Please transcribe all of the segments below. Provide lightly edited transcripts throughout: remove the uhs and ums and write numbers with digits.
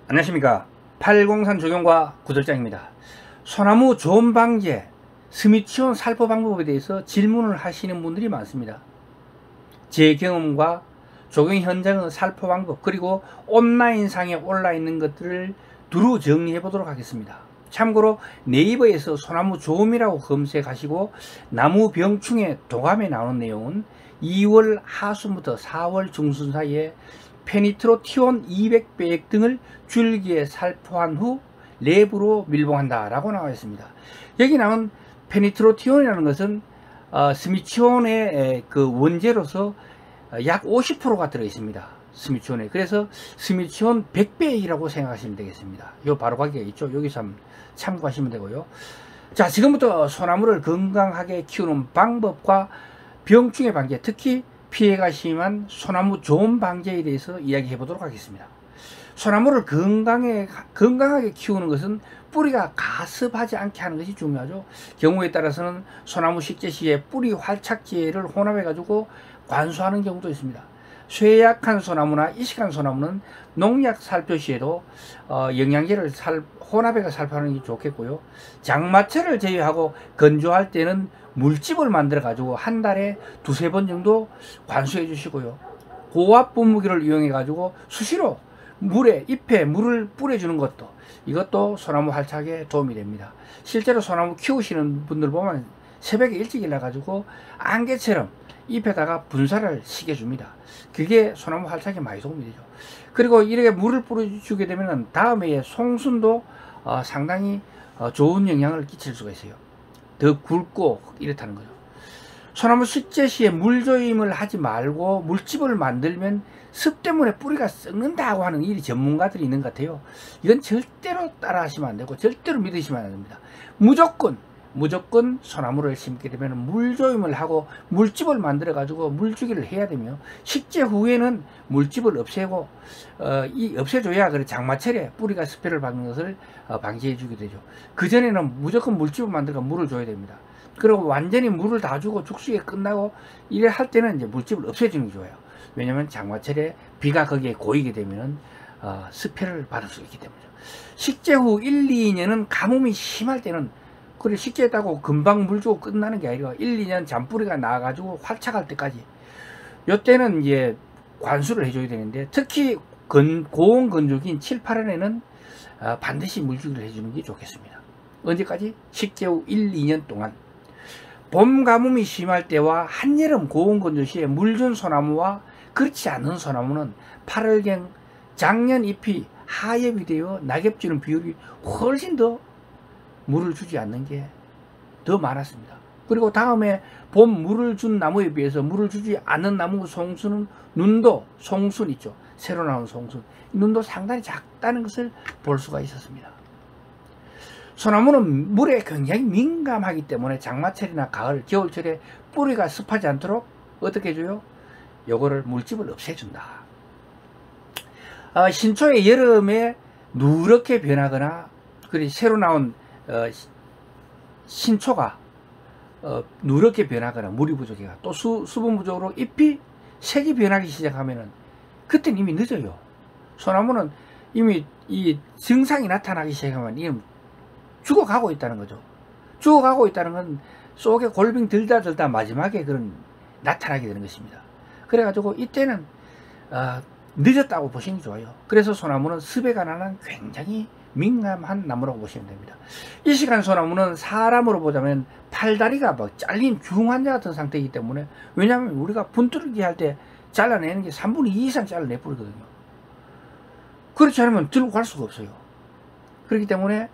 안녕하십니까. 803 조경과 구절장입니다. 소나무 조음 방제, 스미치온 살포 방법에 대해서 질문을 하시는 분들이 많습니다. 제 경험과 조경 현장의 살포 방법, 그리고 온라인상에 올라 있는 것들을 두루 정리해 보도록 하겠습니다. 참고로 네이버에서 소나무 조음이라고 검색하시고 나무 병충해 도감에 나오는 내용은 2월 하순부터 4월 중순 사이에 페니트로티온 200배액 등을 줄기에 살포한 후 랩으로 밀봉한다 라고 나와 있습니다. 여기 나온 페니트로티온이라는 것은 스미치온의 그 원재로서 약 50%가 들어 있습니다. 스미치온에. 그래서 스미치온 100배액이라고 생각하시면 되겠습니다. 요 바로 가기가 있죠. 여기서 한번 참고하시면 되고요. 자, 지금부터 소나무를 건강하게 키우는 방법과 병충해 방제, 특히 피해가 심한 소나무 조음 방제에 대해서 이야기해 보도록 하겠습니다. 소나무를 건강하게 키우는 것은 뿌리가 가습하지 않게 하는 것이 중요하죠. 경우에 따라서는 소나무 식재 시에 뿌리 활착제를 혼합해 가지고 관수하는 경우도 있습니다. 쇠약한 소나무나 이식한 소나무는 농약 살포 시에도 영양제를 혼합해서 살포하는 게 좋겠고요. 장마철을 제외하고 건조할 때는 물집을 만들어 가지고 한 달에 두세 번 정도 관수해 주시고요. 고압 분무기를 이용해 가지고 수시로 잎에 물을 뿌려주는 것도, 이것도 소나무 활착에 도움이 됩니다. 실제로 소나무 키우시는 분들 보면 새벽에 일찍 일어나 가지고 안개처럼 잎에다가 분사를 시켜줍니다. 그게 소나무 활착에 많이 도움이 되죠. 그리고 이렇게 물을 뿌려주게 되면 다음에 송순도 상당히 좋은 영향을 끼칠 수가 있어요. 더 굵고 이렇다는 거죠. 소나무 식재 시에 물조임을 하지 말고 물집을 만들면 습 때문에 뿌리가 썩는다고 하는 이 전문가들이 있는 것 같아요. 이건 절대로 따라 하시면 안 되고 절대로 믿으시면 안 됩니다. 무조건 소나무를 심게 되면 물조임을 하고 물집을 만들어 가지고 물주기를 해야 되며, 식재 후에는 물집을 없애고 없애줘야 그래 장마철에 뿌리가 습해를 받는 것을 방지해 주게 되죠. 그 전에는 무조건 물집을 만들어 물을 줘야 됩니다. 그리고 완전히 물을 다 주고 죽수에 끝나고 이래 할 때는 이제 물집을 없애주는 게 좋아요. 왜냐면 장마철에 비가 거기에 고이게 되면 습해를 받을 수 있기 때문이죠. 식재 후 1, 2년은 가뭄이 심할 때는, 그래 식재했다고 금방 물 주고 끝나는 게 아니라 1, 2년 잔뿌리가 나가지고 활착할 때까지, 요때는 이제 관수를 해줘야 되는데, 특히 고온 건조기인 7, 8월에는 반드시 물주기를 해주는 게 좋겠습니다. 언제까지? 식재 후 1, 2년 동안. 봄 가뭄이 심할 때와 한여름 고온 건조 시에 물 준 소나무와 그렇지 않은 소나무는 8월경 작년 잎이 하엽이 되어 낙엽 주는 비율이 훨씬 더 물을 주지 않는 게 더 많았습니다. 그리고 다음에 봄 물을 준 나무에 비해서 물을 주지 않는 나무 송수는 송순 있죠. 새로 나온 송순. 눈도 상당히 작다는 것을 볼 수가 있었습니다. 소나무는 물에 굉장히 민감하기 때문에 장마철이나 가을, 겨울철에 뿌리가 습하지 않도록 어떻게 해줘요? 요거를 물집을 없애준다. 신초의 여름에 누렇게 변하거나, 그리고 새로 나온 신초가 누렇게 변하거나 물이 부족해가 또 수분 부족으로 잎이 색이 변하기 시작하면은 그때는 이미 늦어요. 소나무는 이미 이 증상이 나타나기 시작하면 이는 죽어가고 있다는 거죠. 죽어가고 있다는 건 속에 골빙 들다 마지막에 그런 나타나게 되는 것입니다. 그래가지고 이때는 늦었다고 보시는 게 좋아요. 그래서 소나무는 습에 관한 굉장히 민감한 나무라고 보시면 됩니다. 이 시간 소나무는 사람으로 보자면 팔다리가 막 잘린 중환자 같은 상태이기 때문에, 왜냐하면 우리가 분투르기 할 때 잘라내는 게 3분의 2 이상 잘라내 버리거든요. 그렇지 않으면 들고 갈 수가 없어요. 그렇기 때문에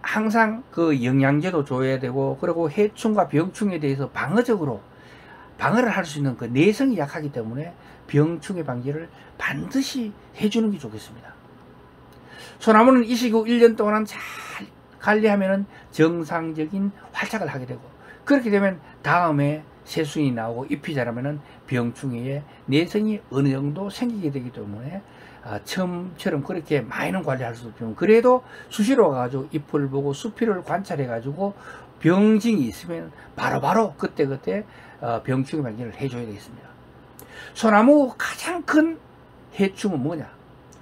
항상 그 영양제도 줘야 되고, 그리고 해충과 병충에 대해서 방어를 할 수 있는 그 내성이 약하기 때문에 병충해 방지를 반드시 해주는 게 좋겠습니다. 소나무는 이 시기 후 1년 동안 잘 관리하면 정상적인 활착을 하게 되고, 그렇게 되면 다음에 새순이 나오고 잎이 자라면 병충해의 내성이 어느 정도 생기게 되기 때문에 처음처럼 그렇게 많이는 관리할 수 없지만, 그래도 수시로 가지고 잎을 보고 수피를 관찰해 가지고 병증이 있으면 바로바로 그때그때 병충해 방지를 해줘야 되겠습니다. 소나무 가장 큰 해충은 뭐냐?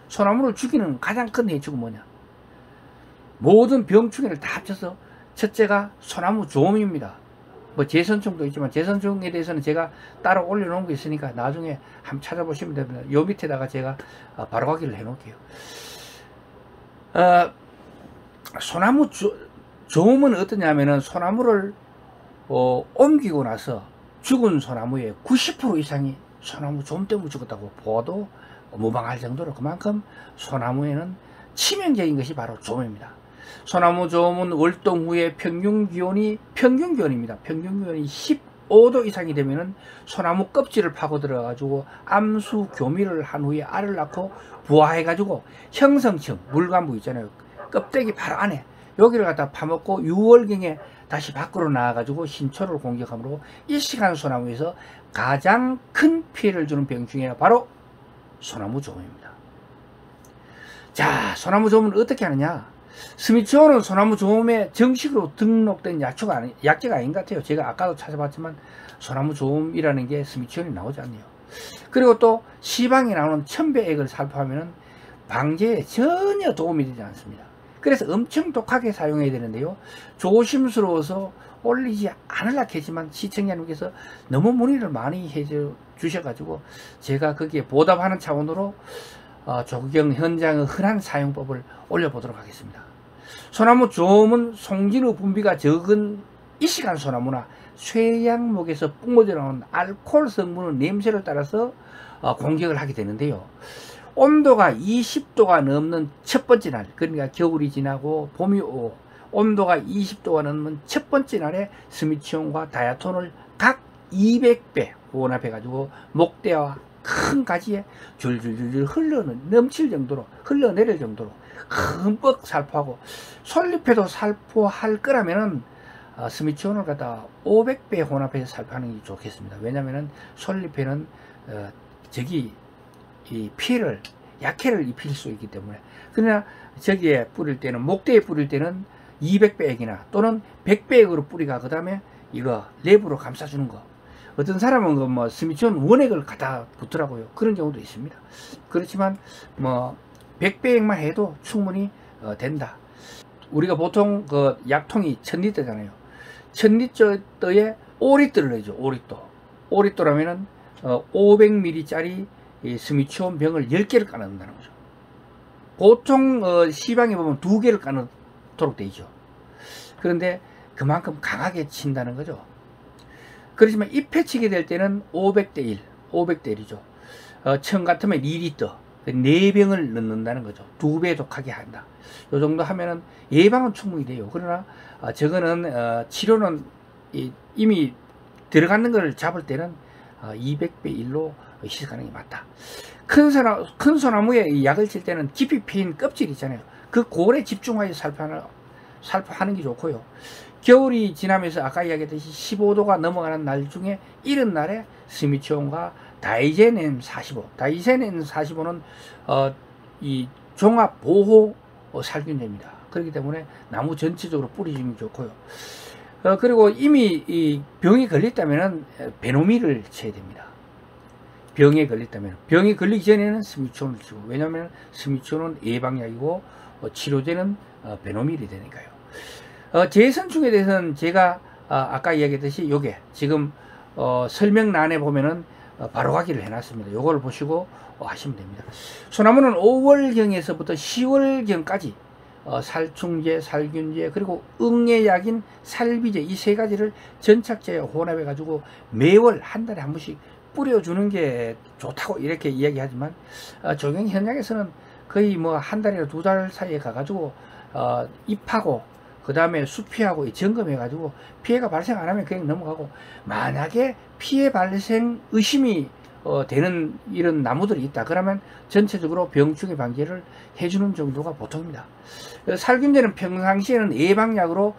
소나무를 죽이는 가장 큰 해축은 뭐냐? 모든 병충해를 다 합쳐서 첫째가 소나무 조음입니다. 뭐 제선충도 있지만 제선충에 대해서는 제가 따로 올려놓은 게 있으니까 나중에 한번 찾아보시면 됩니다. 요 밑에다가 제가 바로가기를 해놓을게요. 소나무 조음은 어떠냐면은 소나무를 옮기고 나서 죽은 소나무의 90% 이상이 소나무 조음 때문에 죽었다고 보아도 무방할 정도로 그만큼 소나무에는 치명적인 것이 바로 조음입니다. 소나무 조음은 월동 후에 평균기온입니다. 평균기온이 15도 이상이 되면은 소나무 껍질을 파고 들어가지고 암수 교미를 한 후에 알을 낳고 부화해가지고 형성층 물관부 있잖아요. 껍데기 바로 안에 여기를 갖다 파먹고 6월경에 다시 밖으로 나와가지고 신초를 공격하므로 이 시간 소나무에서 가장 큰 피해를 주는 병충해가 바로 소나무 조음입니다. 자, 소나무 조음은 어떻게 하느냐? 스미치온은 소나무 조음에 정식으로 등록된 약재가 아닌 것 같아요. 제가 아까도 찾아봤지만 소나무 조음이라는 게 스미치온이 나오지 않네요. 그리고 또 시방에 나오는 천배액을 살포하면 방제에 전혀 도움이 되지 않습니다. 그래서 엄청 독하게 사용해야 되는데요. 조심스러워서 올리지 않으려고 했지만 시청자님께서 너무 문의를 많이 해 주셔가지고 제가 거기에 보답하는 차원으로 조경 현장의 흔한 사용법을 올려보도록 하겠습니다. 소나무 조음은 송진의 분비가 적은 이 시간 소나무나 쇠양목에서 뿜어져 나온 알코올 성분의 냄새를 따라서 공격을 하게 되는데요. 온도가 20도가 넘는 첫 번째 날, 그러니까 겨울이 지나고 봄이 오고 온도가 20도가 넘는 첫 번째 날에 스미치온과 다이아톤을 각 200배 혼합해 가지고 목대와 큰 가지에 줄줄줄줄 흘러내릴 정도로 흠뻑 살포하고 솔잎에도 살포할 거라면은 스미치온을 갖다 500배 혼합해서 살포하는 게 좋겠습니다. 왜냐면은 솔잎에는 이 피해를 약해를 입힐 수 있기 때문에. 그러나 저기에 뿌릴 때는 목대에 뿌릴 때는 200배액이나 또는 100배액으로 뿌리가 그 다음에 이거 랩으로 감싸주는 거. 어떤 사람은 뭐 스미치온 원액을 갖다 붙더라고요. 그런 경우도 있습니다. 그렇지만 뭐 100배액만 해도 충분히 된다. 우리가 보통 그 약통이 1000리터잖아요. 1000리터에 5리터를 넣죠. 5리터라면은 500ml 짜리 스미치온 병을 10개를 까놓는다는 거죠. 보통 시방에 보면 2개를 까놓도록 되어 있죠. 그런데 그만큼 강하게 친다는 거죠. 그렇지만 잎에 치게 될 때는 500대 1이죠. 천 같으면 2리터, 4병을 넣는다는 거죠. 2배 독하게 한다. 요 정도 하면은 예방은 충분히 돼요. 그러나 저거는 치료는 이미 들어가는 걸 잡을 때는 200배 1로 시작하는 게 맞다. 큰 소나무에 약을 칠 때는 깊이 패인 껍질 있잖아요. 그 골에 집중하여 살포하는 게 좋고요. 겨울이 지나면서 아까 이야기했듯이 15도가 넘어가는 날 중에 이른 날에 스미치온과 다이제넴 45, 다이제넴 45는 이 종합 보호 살균제입니다. 그렇기 때문에 나무 전체적으로 뿌리주면 좋고요. 그리고 이미 이 병이 걸렸다면 베노밀을 쳐야 됩니다. 병에 걸렸다면. 병이 걸리기 전에는 스미치온을 치고, 왜냐하면 스미치온은 예방약이고 치료제는 베노밀이 되니까요. 제선충에 대해서는 제가 아까 이야기했듯이 요게 지금 설명란에 보면은 바로가기를 해놨습니다. 요걸 보시고 하시면 됩니다. 소나무는 5월경에서부터 10월경까지 살충제, 살균제, 그리고 응애약인 살비제 이 세 가지를 전착제에 혼합해 가지고 매월 한 달에 한 번씩 뿌려주는 게 좋다고 이렇게 이야기하지만 적용 현장에서는 거의 뭐 한 달이나 2달 사이에 가가지고 잎하고 그 다음에 수피하고 점검해 가지고 피해가 발생 안 하면 그냥 넘어가고, 만약에 피해 발생 의심이 되는 이런 나무들이 있다 그러면 전체적으로 병충해 방제를 해주는 정도가 보통입니다. 살균제는 평상시에는 예방약으로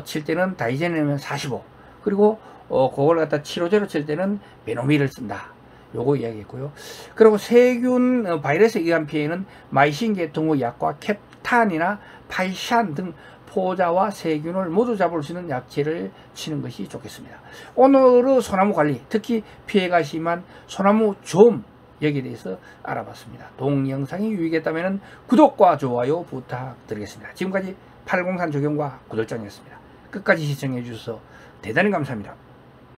칠 때는 다이제넴 45, 그리고 그걸 갖다 치료제로 칠 때는 베노밀을 쓴다. 요거 이야기했고요. 그리고 세균 바이러스에 의한 피해는 마이신 계통의 약과 캡탄이나 파이샨 등 포자와 세균을 모두 잡을 수 있는 약제를 치는 것이 좋겠습니다. 오늘의 소나무 관리, 특히 피해가 심한 소나무 조음 여기에 대해서 알아봤습니다. 동영상이 유익했다면 구독과 좋아요 부탁드리겠습니다. 지금까지 803 조경과 구들장이었습니다. 끝까지 시청해 주셔서 대단히 감사합니다.